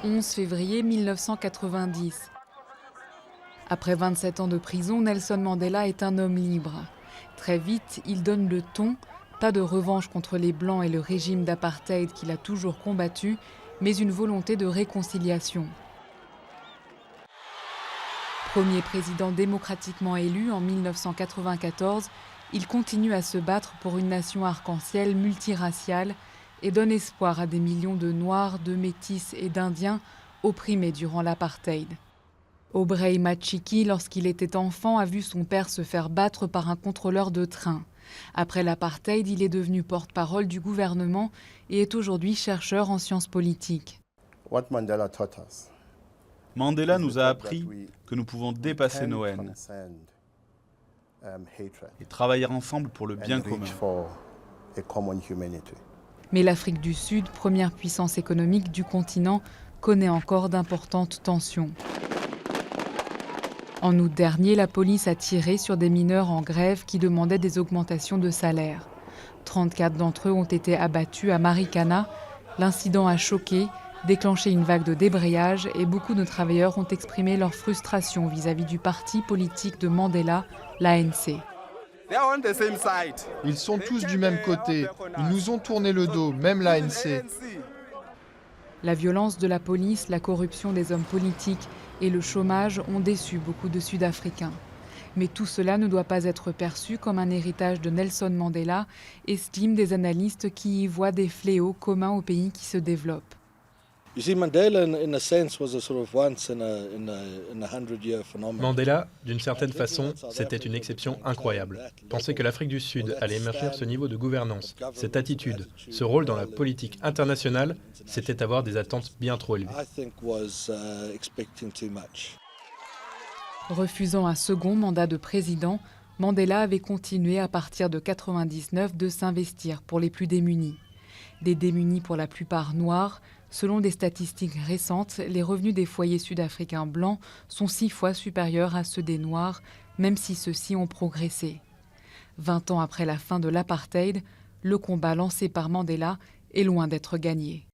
11 février 1990. Après 27 ans de prison, Nelson Mandela est un homme libre. Très vite, il donne le ton, pas de revanche contre les Blancs et le régime d'apartheid qu'il a toujours combattu, mais une volonté de réconciliation. Premier président démocratiquement élu en 1994, il continue à se battre pour une nation arc-en-ciel multiraciale et donne espoir à des millions de Noirs, de Métis et d'Indiens opprimés durant l'apartheid. Aubrey Machiki, lorsqu'il était enfant, a vu son père se faire battre par un contrôleur de train. Après l'apartheid, il est devenu porte-parole du gouvernement et est aujourd'hui chercheur en sciences politiques. Mandela nous a appris que nous pouvons dépasser nos haines et travailler ensemble pour le bien commun. Mais l'Afrique du Sud, première puissance économique du continent, connaît encore d'importantes tensions. En août dernier, la police a tiré sur des mineurs en grève qui demandaient des augmentations de salaire. 34 d'entre eux ont été abattus à Marikana. L'incident a choqué, déclenché une vague de débrayage et beaucoup de travailleurs ont exprimé leur frustration vis-à-vis du parti politique de Mandela, l'ANC. Ils sont tous du même côté. Ils nous ont tourné le dos, même l'ANC. La violence de la police, la corruption des hommes politiques et le chômage ont déçu beaucoup de Sud-Africains. Mais tout cela ne doit pas être perçu comme un héritage de Nelson Mandela, estiment des analystes qui y voient des fléaux communs aux pays qui se développent. Mandela, d'une certaine façon, c'était une exception incroyable. Penser que l'Afrique du Sud allait émerger ce niveau de gouvernance, cette attitude, ce rôle dans la politique internationale, c'était avoir des attentes bien trop élevées. Refusant un second mandat de président, Mandela avait continué à partir de 1999 de s'investir pour les plus démunis. Des démunis pour la plupart noirs. Selon des statistiques récentes, les revenus des foyers sud-africains blancs sont 6 fois supérieurs à ceux des noirs, même si ceux-ci ont progressé. 20 ans après la fin de l'apartheid, le combat lancé par Mandela est loin d'être gagné.